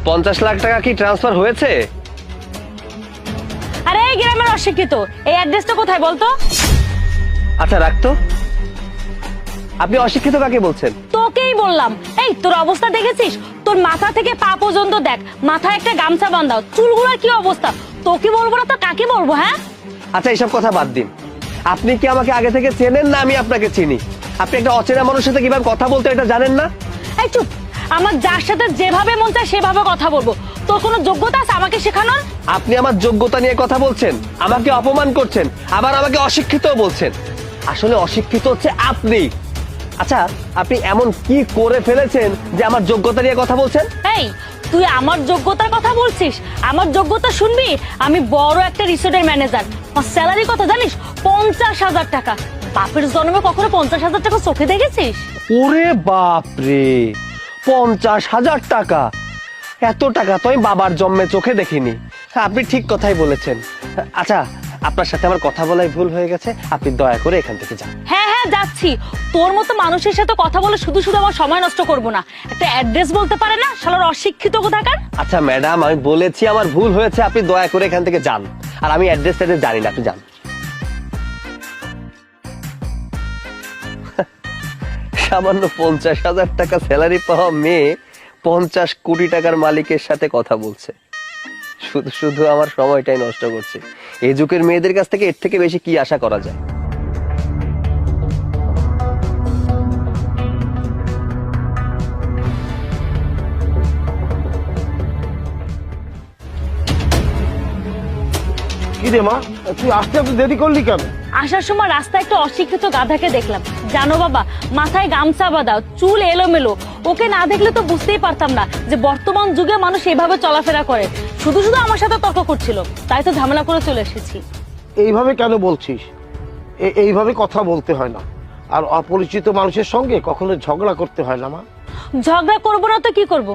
50 লাখ টাকা কি ট্রান্সফার হয়েছে? আরে এই গ্রামের অশিক্ষিত, এই অ্যাড্রেসটা কোথায় বলতো? আচ্ছা রাখতো, আপনি অশিক্ষিত কাকে বলছেন? তোকেই বললাম। এই তোর অবস্থা দেখেছিস? তোর মাথা থেকে পা পর্যন্ত দেখ, মাথায় একটা গামছা বাঁধাও, চুলগুলোর কি অবস্থা। তোকে বলবো না তো কাকে বলবো? হ্যাঁ আচ্ছা এইসব কথা বাদ দিন, আপনি কি আমাকে আগে থেকে চেনেন না আমি আপনাকে চিনি? আপনি একটা অচেনা মানুষের সাথে কিভাবে কথা বলতে এটা জানেন না? এই চুপ, আমার যার সাথে যেভাবে মন চায় সেভাবে কথা বলবো। তোর কোনো যোগ্যতা আছে আমাকে শেখানোর? আপনি আমার যোগ্যতা নিয়ে কথা বলছেন, আমাকে অপমান করছেন, আবার আমাকে অশিক্ষিত বলছেন। আসলে অশিক্ষিত হচ্ছে আপনি। আচ্ছা আপনি এমন কি করে ফেলেছেন যে আমার যোগ্যতা নিয়ে কথা বলছেন? এই তুই আমার যোগ্যতার কথা বলছিস? আমার যোগ্যতা শুনবি? আমি বড় একটা রিসোর্টের ম্যানেজার। আমার স্যালারি কত জানিস? 50,000 টাকা। বাপের জন্মে কখনো 50,000 টাকা চোখে দেখেছিস? ওরে বাপ রে, 50,000 টাকা! এত টাকা তো আমি বাবার জন্মে চোখে দেখিনি। হ্যাঁ, আপনি ঠিক কথাই বলেছেন। আচ্ছা আপনার সাথে আমার কথা বলাই ভুল হয়ে গেছে, আপনি দয়া করে এখান থেকে যান। হ্যাঁ হ্যাঁ যাচ্ছি। তোর মতো মানুষের সাথে কথা বলে শুধু শুধু আমার সময় নষ্ট করবো না। একটা অ্যাড্রেস বলতে পারে না, শালার অশিক্ষিত কোথাকার। আচ্ছা ম্যাডাম, আমি বলেছি আমার ভুল হয়েছে, আপনি দয়া করে এখান থেকে যান। আর আমি অ্যাড্রেস জানি না, আপনি যান। সামান্য 50,000 টাকা স্যালারি পাওয়া মেয়ে 50 কোটি টাকার মালিকের সাথে কথা বলছে। শুধু শুধু আমার সময়টাই নষ্ট করছে। এই যুগের মেয়েদের কাছ থেকে এর থেকে বেশি কি আশা করা যায়? কি রে মা, তুই আসতে এত দেরি করলি কেন? আসার সময় রাস্তায় একটা অশিক্ষিত গাধাকে দেখলাম। জানো বাবা, মাথায় গামছা বাঁধা, চুল এলোমেলো। ওকে না দেখলে তো বুঝতেই পারতাম না যে বর্তমান যুগে মানুষ এইভাবে চলাফেরা করে। শুধু শুধু আমার সাথে তর্ক করছিল, তাই তো ঝামেলা করে চলে এসেছি। এইভাবে কেন বলছিস? এইভাবে কথা বলতে হয় না। আর অপরিচিত মানুষের সঙ্গে কখনো ঝগড়া করতে হয় না মা। ঝগড়া করবো না তো কি করবো?